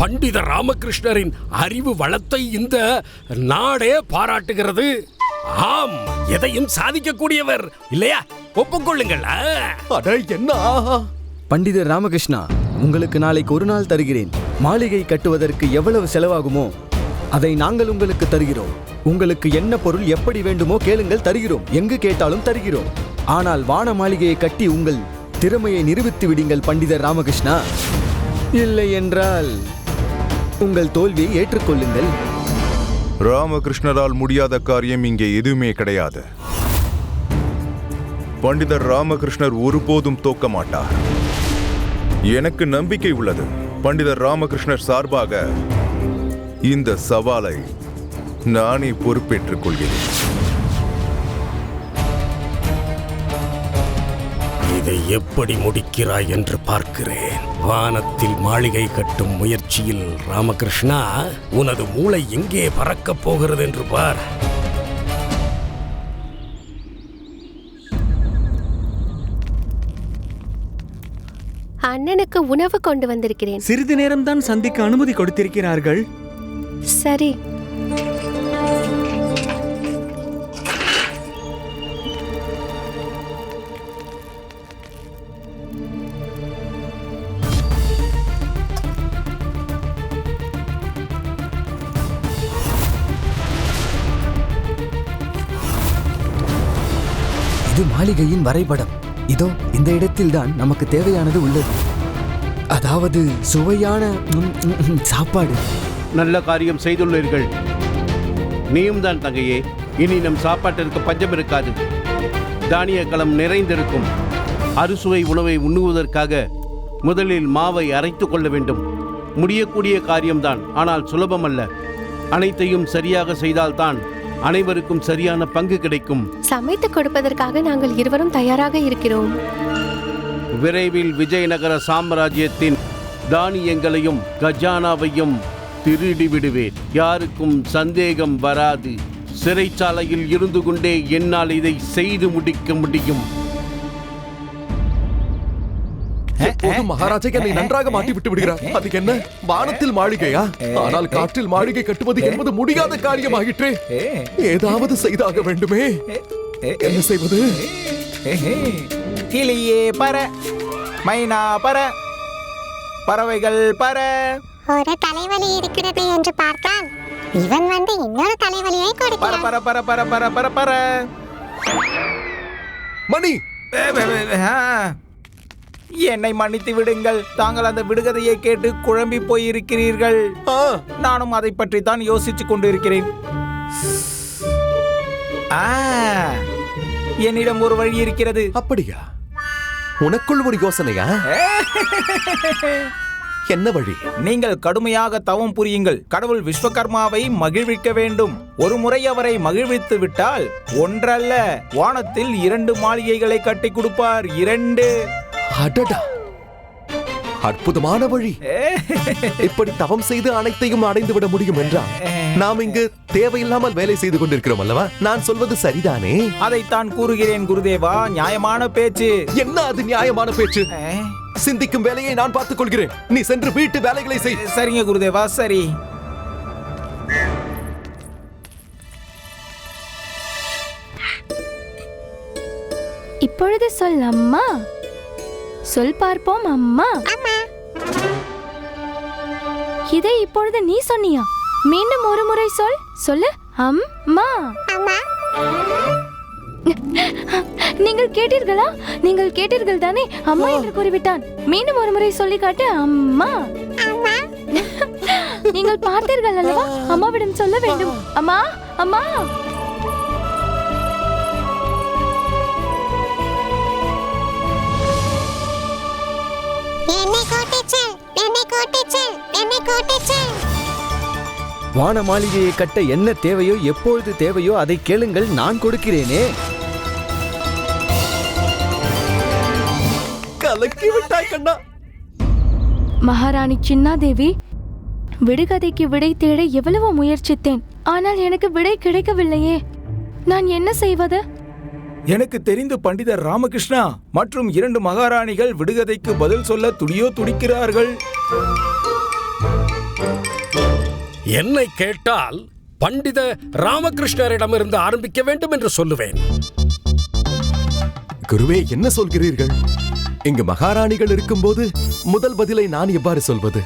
பண்டித ராமகிருஷ்ணரின் அறிவு வளத்தை இந்த நாடே பாராட்டுகிறது. ஆம், எதையும் சாதிக்கக்கூடியவர் இல்லையா? ஒப்புக்கொள்ளுங்கள். என்ன பண்டிதர் ராமகிருஷ்ணா, உங்களுக்கு நாளைக்கு ஒரு நாள் தருகிறேன். மாளிகை கட்டுவதற்கு எவ்வளவு செலவாகுமோ அதை நாங்கள் உங்களுக்கு தருகிறோம். உங்களுக்கு என்ன பொருள் எப்படி வேண்டுமோ கேளுங்கள், தருகிறோம். எங்கு கேட்டாலும் தருகிறோம். ஆனால் வான மாளிகையை கட்டி உங்கள் திறமையை நிரூபித்து விடுங்கள் பண்டிதர் ராமகிருஷ்ணா. இல்லை என்றால் உங்கள் தோல்வியை ஏற்றுக்கொள்ளுங்கள். ராமகிருஷ்ணரால் முடியாத காரியம் இங்கே எதுவுமே கிடையாது. பண்டிதர் ராமகிருஷ்ணர் ஒருபோதும் தோக்க மாட்டார். எனக்கு நம்பிக்கை உள்ளது. பண்டிதர் ராமகிருஷ்ணர் சார்பாக இந்த சவாலை நானே பொறுப்பேற்றுக் கொள்கிறேன். இதை எப்படி முடிக்கிறாய் என்று பார்க்கிறேன். வானத்தில் மாளிகை கட்டும் முயற்சியில் ராமகிருஷ்ணா, உனது மூளை எங்கே பறக்கப் போகிறது என்று பார். அண்ணனுக்கு உணவு கொண்டு வந்திருக்கிறேன். சிறிது நேரம்தான் சந்திக்க அனுமதி கொடுத்திருக்கிறார்கள். சரி. இது மாளிகையின் வரைபடம். இதோ இந்த இடத்தில்தான் நமக்கு தேவையானது உள்ளது. அதாவது சுவையான சாப்பாடு. நல்ல காரியம் செய்துள்ளீர்கள். நீயும் தான் தங்கையே. இனி நம் சாப்பாட்டிற்கு பஞ்சம் இருக்காது. தானிய களம் நிறைந்திருக்கும். அறுசுவை உணவை உண்ணுவதற்காக முதலில் மாவை அரைத்து கொள்ள வேண்டும். முடியக்கூடிய காரியம்தான், ஆனால் சுலபமல்ல. அனைத்தையும் சரியாக செய்தால்தான் அனைவருக்கும் சரியான பங்கு கிடைக்கும். சமைத்து கொடுப்பதற்காக நாங்கள் இருவரும் தயாராக இருக்கிறோம். விரைவில் விஜயநகர சாம்ராஜ்யத்தின் தானியங்களையும் கஜானாவையும் திருடி விடுவேன். யாருக்கும் சந்தேகம் வராது. சிறைச்சாலையில் இருந்து கொண்டே என்னால் இதை செய்து முடிக்க முடியும். மகாராஜா என்னை நன்றாக மாட்டி விட்டு விடுகிறார். அதுக்கு என்ன, வானத்தில் மாளிகையா? ஆனால் காற்றில் மாளிகை கட்டுவது என்பது முடியாத காரியமாகிற்றே. ஏதாவது செய்தாக வேண்டுமே. என்ன செய்வது? கிளியே பர, மைனா பர, பறவைகள் பர. ஒரு தலைவலி இருக்கிறது என்று பார்த்தால் இவன் வந்து இன்னொரு தலைவலியை கொடுக்கிறான். பர பர பர பர பர பர. மணி, என்னை மன்னித்து விடுங்கள். தாங்கள் அந்த விடுகதையை கேட்டு குழம்பி போயிருக்கிறீர்கள். நானும் அதை பற்றி தான் யோசித்துக் கொண்டிருக்கிறேன். என்னிடம் ஒரு வழி இருக்கிறது. அப்படியா? உனக்குள் ஒரு யோசனையா? என்ன வழி? நீங்கள் கடுமையாக தவம் புரியுங்கள். கடவுள் விஸ்வகர்மாவை மகிழ்விக்க வேண்டும். ஒரு முறை அவரை மகிழ்வித்து விட்டால் ஒன்றல்ல, வானத்தில் 2 மாளிகைகளை கட்டி கொடுப்பார். 2. அடடா, அற்புதமான வழி. இப்படி தவம் செய்து அனைத்தையும் அடைந்து விட முடியும் என்றால் நாம் இங்கு தேவையில்லாமல் வேலை செய்து கொண்டிருக்கிறோம் அல்லவா? நான் சொல்வது சரிதானே? அதைத்தான் கூறுகிறேன் குருதேவா. நியாயமான பேச்சு. என்ன அது நியாயமான பேச்சு? சிந்திக்கும் வேலையை நான் பார்த்துக் கொள்கிறேன். நீ சென்று வீட்டு வேலைகளை செய். சரிங்க குருதேவா, சரி. இப்பொழுது சொல் அம்மா. சொல் பார்ப்போம் அம்மா. இதை இப்பொழுது நீ சொன்னியா? மீண்டும் ஒரு முறை சொல். சொல்லு அம்மா. நீங்கள் கேட்டீர்களா? நீங்கள் கேட்டீர்கள் தானே? அம்மா என்று கூறிவிட்டான். மீண்டும் ஒரு முறை சொல்லி காட்டு. அம்மா. நீங்கள் பார்த்தீர்கள் அல்லவா? அம்மாவிடம் சொல்ல வேண்டும். அம்மா அம்மா. வான மாளிகையை கட்ட என்ன தேவையோ, எப்பொழுது தேவையோ அதை கேளுங்கள், நான் கொடுக்கிறேனே. கலக்கி விட்டாய் கண்ணா. மகாராணி சின்னாதேவி, விடுகதைக்கு விடை தேட எவ்வளவு முயற்சித்தேன். ஆனால் எனக்கு விடை கிடைக்கவில்லையே. நான் என்ன செய்வது? எனக்கு தெரிந்து பண்டிதர் ராமகிருஷ்ணா மற்றும் 2 மகாராணிகள் விடுகதைக்கு பதில் சொல்ல துடிக்கிறார்கள். என்னை கேட்டால் பண்டித ராமகிருஷ்ணரிடமிருந்து ஆரம்பிக்க வேண்டும் என்று சொல்லுவேன். குருவே, என்ன சொல்கிறீர்கள்? இங்கு மகாராணிகள் இருக்கும்போது முதல் பதிலை நான் எவ்வாறு சொல்வது?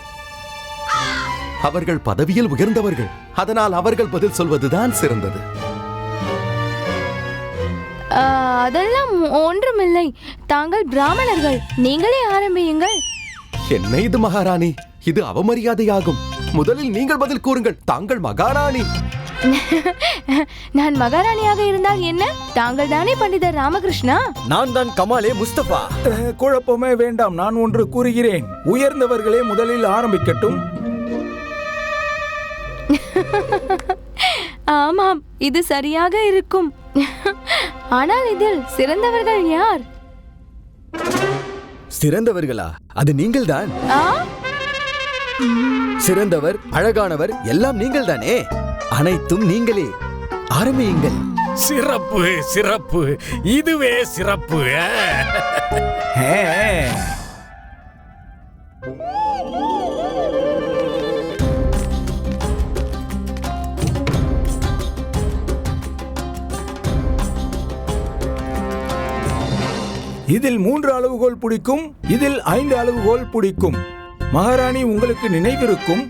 அவர்கள் பதவியில் உயர்ந்தவர்கள், அதனால் அவர்கள் பதில் சொல்வதுதான் சிறந்தது. அதெல்லாம் ஒன்றுமில்லை. தாங்கள் பிராமணர்கள், நீங்களே ஆரம்பியுங்கள். என்ன இது மகாராணி? இது அவமரியாதையாகும். முதலில் நீங்கள் பதில் கூறுங்கள். தாங்கள் மகாராணி. நான் மகாராணியாக இருந்தால் என்ன? தாங்கள் தானே பண்டிதர் ராமகிருஷ்ணா. நான் தான் கமாலே முஸ்தபா. குழப்பமே வேண்டாம், நான் ஒன்று கூறுகிறேன். உயர்ந்தவர்களே முதலில் ஆரம்பிக்கட்டும். ஆமாம், இது சரியாக இருக்கும். ஆனால் இதில் சிறந்தவர்கள் யார்? சிறந்தவர்களா? அது நீங்கள்தான். சிறந்தவர், அழகானவர் எல்லாம் நீங்கள் தானே. அனைத்தும் நீங்களே. ஆரம்பியுங்கள். சிறப்பு, சிறப்பு, இதுவே சிறப்பு. இதில் 3 அளவுகோல் பிடிக்கும், இதில் 5 அளவுகோல் பிடிக்கும். மகாராணி, உங்களுக்கு நினைவிருக்கும்,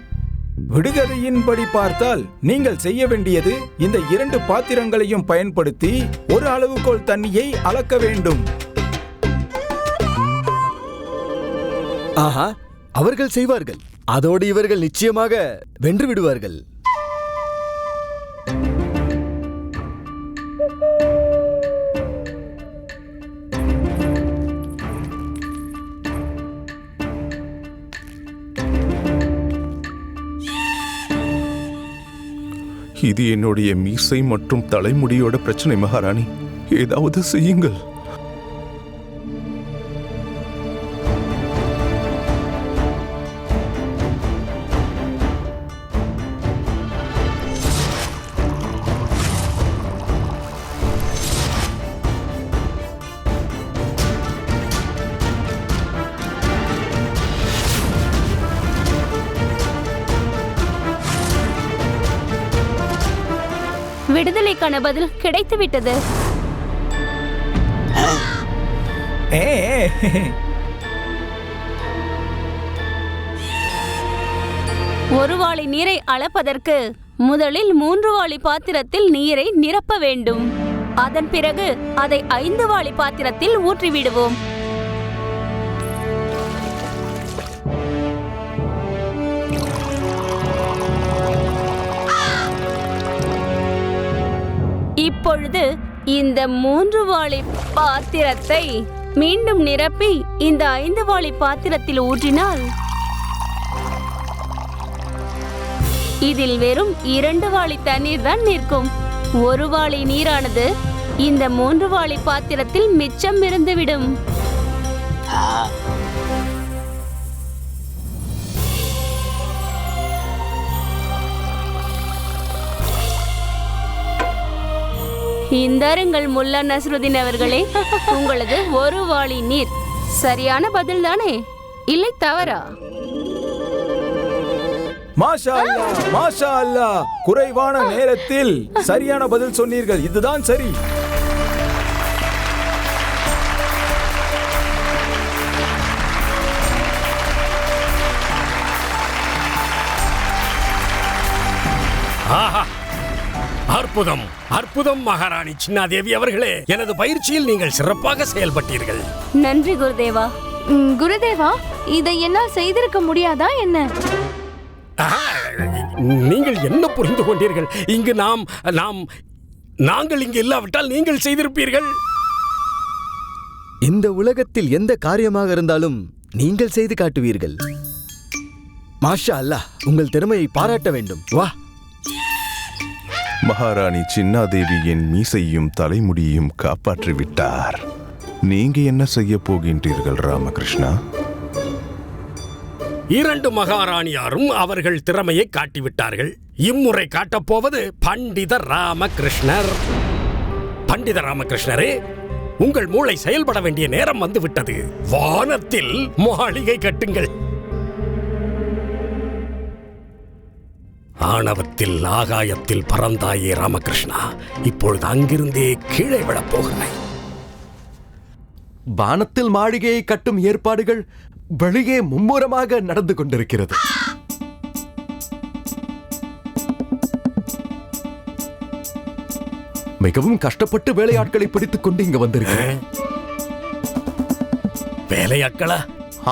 விடுகதையின்படி பார்த்தால் நீங்கள் செய்ய வேண்டியது இந்த 2 பாத்திரங்களையும் பயன்படுத்தி 1 அளவுகோல் தண்ணியை அளக்க வேண்டும். ஆஹா, அவர்கள் செய்வார்கள். அதோடு இவர்கள் நிச்சயமாக வென்று விடுவார்கள். இது என்னுடைய மீசை மற்றும் தலைமுடியோட பிரச்சனை மகாராணி. ஏதாவது செய்யுங்கள். விடுதலைக்கான பதில் கிடைத்துவிட்டது. ஒரு வாளி நீரை அளப்பதற்கு முதலில் 3 வாளி பாத்திரத்தில் நீரை நிரப்ப வேண்டும். அதன் பிறகு அதை 5 வாளி பாத்திரத்தில் ஊற்றிவிடுவோம். இப்பொழுது இந்த 3 வாளி பாத்திரத்தை மீண்டும் நிரப்பி இந்த 5 வாளி பாத்திரத்தில் ஊற்றினால் இதில் வெறும் 2 வாளி தண்ணீர் தான் நிற்கும். 1 வாளி நீரானது இந்த 3 வாளி பாத்திரத்தில் மிச்சம் இருந்துவிடும். இந்தாருங்கள் முல்லா நஸ்ருதீன் அவர்களே, உங்களது 1 வாளி நீர். சரியான பதில் தானே, இல்லை தவறா? மாஷா அல்லாஹ், மாஷா அல்லாஹ், குறைவான நேரத்தில் சரியான பதில் சொன்னீர்கள். இதுதான் சரி. ஆஹா, அற்புதம், அற்புதம் மகாராணி சின்னாதேவி அவர்களே. எனது பயிற்சியில் நீங்கள் சிறப்பாக செயல்பட்டீர்கள். நன்றி குருதேவா. குருதேவா, இதை என்னால் செய்திருக்க முடியாதா என்ன? நீங்கள் என்ன புரிந்து கொண்டீர்கள்? இங்கு நாங்கள் இங்கு இல்லாவிட்டால் நீங்கள் செய்திருப்பீர்கள். இந்த உலகத்தில் எந்த காரியமாக இருந்தாலும் நீங்கள் செய்து காட்டுவீர்கள். மாஷா அல்லாஹ், உங்கள் திறமையை பாராட்ட வேண்டும். வா. மகாராணி சின்னாதேவியின் மீசையும் தலைமுடியையும் காப்பாற்றிவிட்டார். நீங்க என்ன செய்ய போகின்றீர்கள் ராமகிருஷ்ணா? 2 மகாராணியாரும் அவர்கள் திறமையை காட்டிவிட்டார்கள். இம்முறை காட்டப்போவது பண்டித ராமகிருஷ்ணர். பண்டித ராமகிருஷ்ணரே, உங்கள் மூளை செயல்பட வேண்டிய நேரம் வந்துவிட்டது. வானத்தில் மாளிகை கட்டுங்கள். ஆணவத்தில் ஆகாயத்தில் பறந்தாயே ராமகிருஷ்ணா, இப்பொழுது அங்கிருந்தே கீழே விழப் போகிறாய். வானத்தில் மாளிகையை கட்டும் ஏற்பாடுகள் வெளியே மும்முரமாக நடந்து கொண்டிருக்கிறது. மிகவும் கஷ்டப்பட்டு வேலையாட்களை பிடித்துக் கொண்டு இங்க வந்திருக்கிறேன். வேலையாட்களா?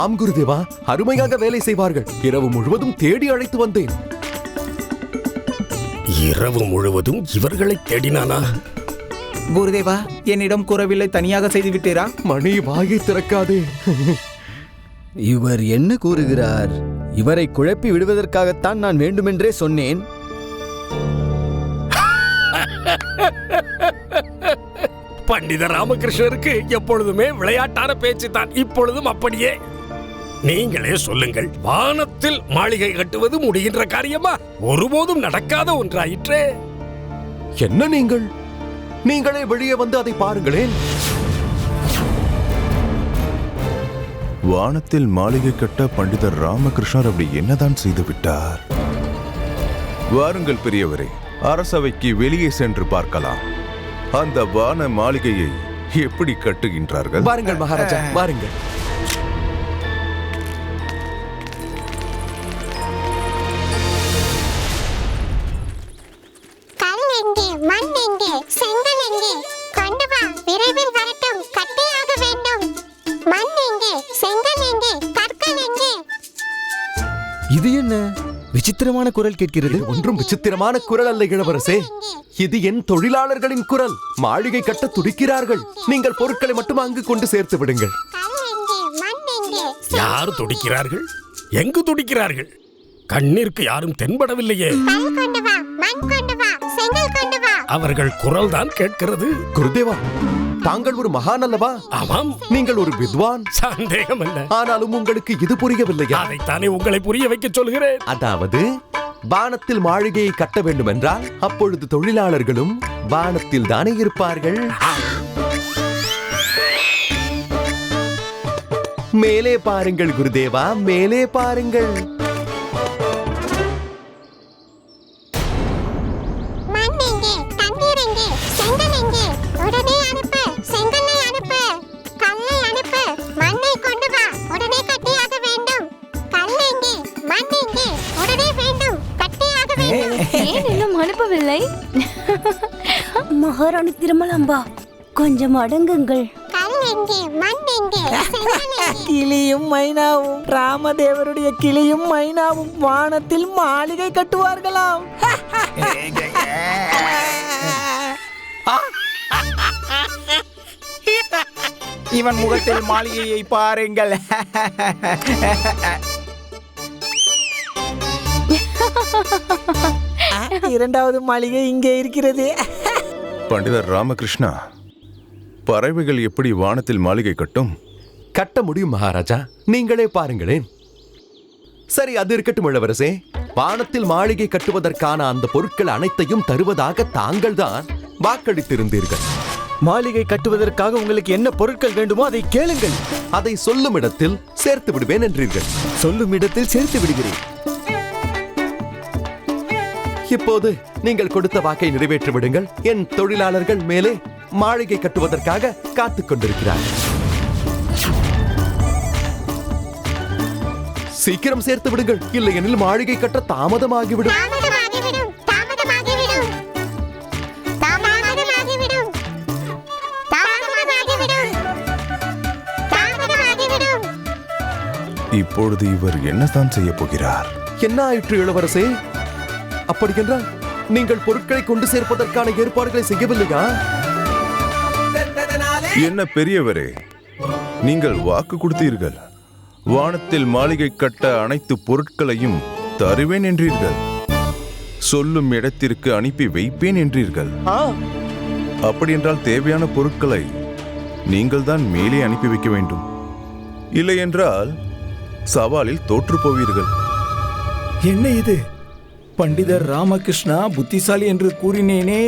ஆம் குருதேவா, அருமையாக வேலை செய்வார்கள். இரவு முழுவதும் தேடி அழைத்து வந்தேன். இரவு முழுவதும் இவர்களை தேடினானா? குருதேவா, என்னிடம் கூறவில்லை, தனியாக செய்து விட்டீரா? மணி, வாயை திறக்காதே. இவர் என்ன கூறுகிறார்? இவரை குழப்பி விடுவதற்காகத்தான் நான் வேண்டுமென்றே சொன்னேன். பண்டித ராமகிருஷ்ணருக்கு எப்பொழுதுமே விளையாட்டான பேச்சு தான். இப்பொழுதும் அப்படியே. நீங்களே சொல்லுங்கள், வானத்தில் மாளிகை கட்டுவது முடிகின்ற காரியமா? ஒருபோதும் நடக்காத ஒன்றாயிற்றே. என்ன நீங்களே வெளியே வந்து அதை பாருங்களேன். வானத்தில் மாளிகை கட்ட பண்டிதர் ராமகிருஷ்ணர் அப்படி என்னதான் செய்து விட்டார்? வாருங்கள் பெரியவரே, அரசவைக்கு வெளியே சென்று பார்க்கலாம். அந்த வான மாளிகையை எப்படி கட்டுகின்றார்கள்? வாருங்கள் மகாராஜா, வாருங்கள். கல் எங்கே, மண் எங்கே, செங்கல் எங்கே? கொண்டு வா, விரைவில் வரட்டும், கட்டியாக வேண்டும். மண் எங்கே, செங்கல் எங்கே, கற்கள் எங்கே? இது என்ன விசித்திரமான குரல் கேட்கிறது? ஒன்றும் விசித்திரமான குரல் அல்ல இளவரசே. இது என் தொழிலாளர்களின் குரல். மாளிகை கட்ட துடிக்கிறார்கள். நீங்கள் பொருட்களை மட்டும் அங்கு கொண்டு சேர்த்து விடுங்கள். கல் எங்கே, மண் எங்கே? யார் துடிக்கிறார்கள்? எங்கு துடிக்கிறார்கள்? கண்ணிற்கு யாரும் தென்படவில்லையே. கல் கொண்டு வா, மண் கொண்டு வா, செங்கல் கொண்டு வா. அவர்கள் குரல் தான் கேட்கிறது. குருதேவா, தாங்கள் ஒரு மகான் அல்லவா? ஆமாம். நீங்கள் ஒரு வித்வான். சந்தேகம் அல்ல. ஆனாலும் உங்களுக்கு இது புரியவில்லையா? அதைத்தானே உங்களை புரிய வைக்க சொல்கிறேன். அதாவது வானத்தில் மாளிகையை கட்ட வேண்டும் என்றால் அப்பொழுது தொழிலாளர்களும் வானத்தில் தானே இருப்பார்கள். மேலே பாருங்கள் குருதேவா, மேலே பாருங்கள். மண் எங்கே, தண்ணீர் எங்கே, செங்கல் எங்கே? உடனே அனுப்பு, செங்கலை அனுப்பு, கல்லை அனுப்பு, மண்ணை கொண்டு வா, உடனே கட்டியாக வேண்டும். கல் எங்கே, மண் எங்கே? உடனே வேண்டும், கட்டியாக வேண்டும். ஏன் இன்னும் அனுப்பவில்லை? மகாராணி திருமலாம்பா, கொஞ்சம் அடங்குங்கள். கல் எங்கே, மண் எங்கே, செங்கல் எங்கே? கிளியும் மைனாவும், ராமதேவருடைய கிளியும் மைனாவும் வானத்தில் மாளிகை கட்டுவார்களாம். இவன் முகத்தில் மாளிகையை பாருங்கள். இரண்டாவது மாளிகை இங்கே இருக்கிறது. பண்டிதர் ராமகிருஷ்ணா, பறவைகள் எப்படி வானத்தில் மாளிகை கட்டும்? கட்ட முடியும் மகாராஜா, நீங்களே பாருங்களேன். சரி, அது இருக்கட்டும் இளவரசே. வானத்தில் மாளிகை கட்டுவதற்கான அந்த பொருட்கள் அனைத்தையும் தருவதாக தாங்கள் தான் வாக்களித்திருந்தீர்கள். மாளிகை கட்டுவதற்காக உங்களுக்கு என்ன பொருட்கள் வேண்டுமோ அதை கேளுங்கள். அதை சொல்லும் இடத்தில் சேர்த்து விடுவேன் என்றீர்கள். சொல்லும் இடத்தில் சேர்த்து விடுகிறேன். இப்போது நீங்கள் கொடுத்த வாக்கை நிறைவேற்றி விடுங்கள். என் தொழிலாளர்கள் மேலே மாளிகை கட்டுவதற்காக காத்துக் கொண்டிருக்கிறார்கள். சீக்கிரம் சேர்த்து விடுங்கள், இல்லையெனில் மாளிகை கட்ட தாமதமாகிவிடும். தாமதமாகிவிடும், தாமதமாகிவிடும், தாமதமாகிவிடும், தாமதமாகிவிடும், தாமதமாகிவிடும். இப்பொழுது இவர் என்னதான் செய்ய போகிறார்? என்ன ஆயிற்று இளவரசே? அப்படியென்றால் நீங்கள் பொருட்களை கொண்டு சேர்ப்பதற்கான ஏற்பாடுகளை செய்யவில்லையா? என்ன பெரியவரே, நீங்கள் வாக்கு கொடுத்தீர்கள். வானத்தில் மாளிகை கட்ட அனைத்து பொருட்களையும் தருவேன் என்றீர்கள். சொல்லும் இடத்திற்கு அனுப்பி வைப்பேன் என்றீர்கள். அப்படியென்றால் தேவையான பொருட்களை நீங்கள் தான் மேலே அனுப்பி வைக்க வேண்டும். இல்லை என்றால் சவாலில் தோற்று போவீர்கள். என்ன இது? பண்டிதர் ராமகிருஷ்ணா புத்திசாலி என்று கூறினேனே,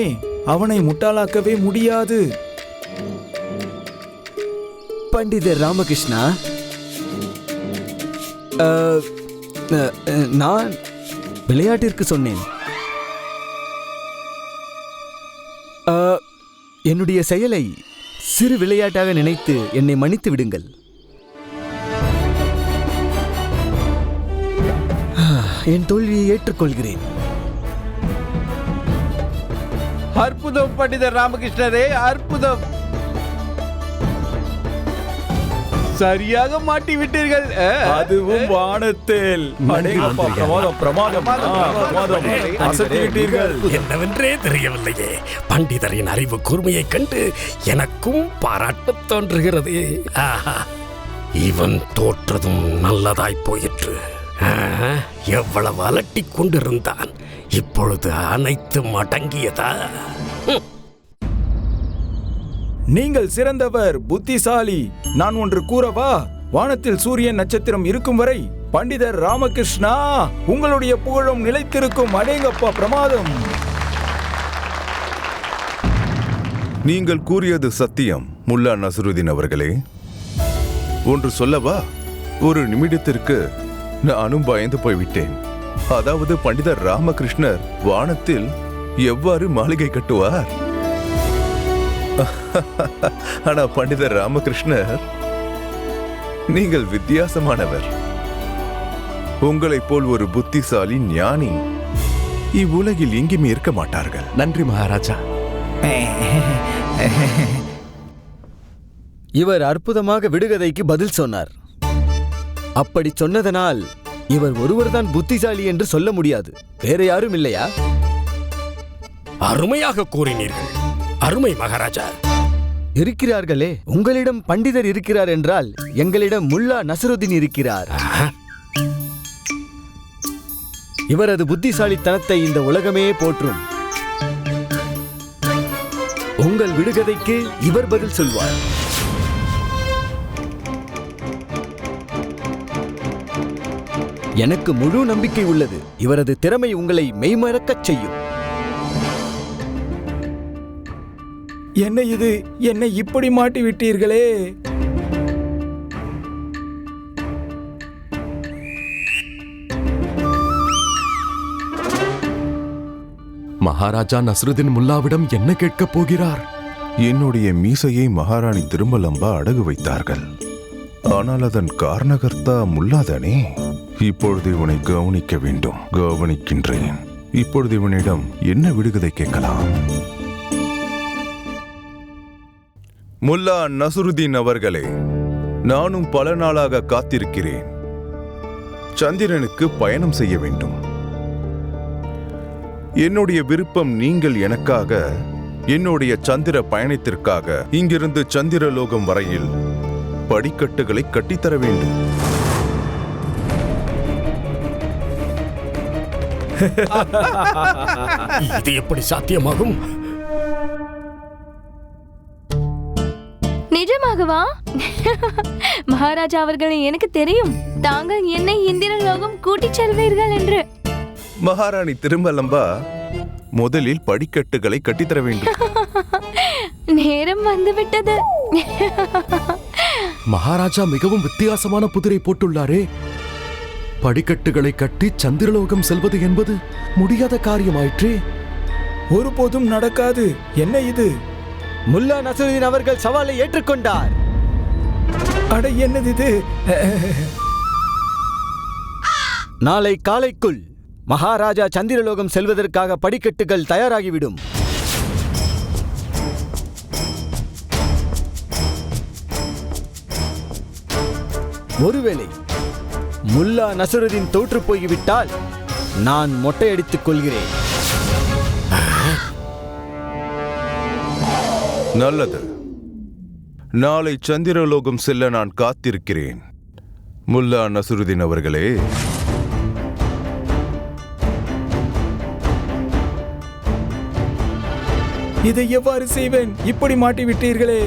அவனை முட்டாளாக்கவே முடியாது. பண்டிதர் ராமகிருஷ்ணா, விளையாட்டிற்கு சொன்னேன். என்னுடைய செயலை சிறு விளையாட்டாக நினைத்து என்னை மன்னித்து விடுங்கள். என் தோல்வியை ஏற்றுக்கொள்கிறேன். அற்புதம் பண்டிதர் ராமகிருஷ்ணரே, அற்புதம். சரியாக மாட்டி விட்டீர்கள். அதுவும் வானத்தில். அடேங்கப்பா, பிரமாதம். அசத்தி விட்டீர்கள். என்னவென்றே தெரியவில்லையே. பண்டிதரின் அறிவு கூர்மையைக் கண்டு எனக்கும் பாராட்டத் தோன்றுகிறது. ஆஹா, இவன் தோற்றதும் நல்லதாய் போயிற்று. எவ்வளவு அலட்டிக் கொண்டிருந்தான், இப்பொழுது அனைத்தும் அடங்கியதா? நீங்கள் சிறந்தவர், புத்திசாலி. நான் ஒன்று கூறவா? வானத்தில் சூரியன் நட்சத்திரம் இருக்கும் வரை பண்டிதர் ராமகிருஷ்ணா உங்களுடைய புகழும் நிலைத்திருக்கும். அடேங்கப்பா, பிரமாதம். நீங்கள் கூறியது சத்தியம் முல்லா நஸ்ருதீன் அவர்களே. ஒன்று சொல்லவா? ஒரு நிமிடத்திற்கு நானும் பயந்து போய்விட்டேன். அதாவது பண்டிதர் ராமகிருஷ்ணர் வானத்தில் எவ்வாறு மாளிகை கட்டுவார்? ஆனா பண்டிதர் ராமகிருஷ்ணர், நீங்கள் வித்தியாசமானவர். உங்களைப் போல் ஒரு புத்திசாலி ஞானி இவ்வுலகில் எங்கேயுமே இருக்க மாட்டார்கள். நன்றி மகாராஜா. இவர் அற்புதமாக விடுகதைக்கு பதில் சொன்னார். அப்படி சொன்னதனால் இவர் ஒருவர்தான் புத்திசாலி என்று சொல்ல முடியாது. வேற யாரும் இல்லையா? அருமையாக கூறினீர்கள். அருமை மகாராஜா. இருக்கிறார்களே. உங்களிடம் பண்டிதர் இருக்கிறார் என்றால் எங்களிடம் முல்லா நஸ்ருதீன் இருக்கிறார். இவரது புத்திசாலித்தனத்தை இந்த உலகமே போற்றும். உங்கள் விடுகதைக்கு இவர் பதில் சொல்வார். எனக்கு முழு நம்பிக்கை உள்ளது. இவரது திறமை உங்களை மெய்மறக்கச் செய்யும். என்ன இது? என்னை இப்படி மாட்டி விட்டீர்களே. மகாராஜா நஸ்ருதீன் முல்லாவிடம் என்ன கேட்கப் போகிறார்? என்னுடைய மீசையை மகாராணி திருமலம்பா அடகு வைத்தார்கள். ஆனால் அதன் காரணகர்த்தா முல்லாதானே. இப்பொழுது இவனை கவனிக்க வேண்டும். கவனிக்கின்றேன். இப்பொழுது இவனிடம் என்ன விடுகதை கேட்கலாம்? முல்லா நஸ்ருதீன் அவர்களே, நானும் பல நாளாக காத்திருக்கிறேன். சந்திரனுக்கு பயணம் செய்ய வேண்டும். என்னுடைய விருப்பம் நீங்கள் எனக்காக என்னுடைய சந்திர பயணத்திற்காக இங்கிருந்து சந்திரலோகம் வரையில் படிக்கட்டுகளை கட்டித்தர வேண்டும். இது எப்படி சாத்தியமாகும்? நிஜமாகவா? மகாராஜா அவர்களே, எனக்கு தெரியும் தாங்கள் என்னை இந்திரலோகம் கூட்டிச் செல்வீர்கள் என்று. மகாராணி திருமலம்பா முதலில் படிக்கட்டுகளை கட்டித்தர வேண்டும். நேரம் வந்துவிட்டது. மகாராஜா மிகவும் வித்தியாசமான புதிரை போட்டுள்ளாரே. படிக்கட்டுகளை கட்டி சந்திரலோகம் செல்வது என்பது முடியாத காரியமாயிற்றே. ஒருபோதும் நடக்காது. என்ன இது? முல்லா நஸ்ருதீன் அவர்கள் சவாலை ஏற்றுக்கொண்டார். அட, என்னது இது? நாளை காலைக்குள் மகாராஜா சந்திரலோகம் செல்வதற்காக படிக்கட்டுகள் தயாராகிவிடும். ஒருவேளை முல்லா நஸ்ருதீன் தோற்று போய்விட்டால் நான் மொட்டையடித்துக் கொள்கிறேன். நல்லது. நாளை சந்திரலோகம் செல்ல நான் காத்திருக்கிறேன். முல்லா நஸ்ருதீன் அவர்களே, இதை எவ்வாறு செய்வேன்? இப்படி மாட்டி விட்டீர்களே.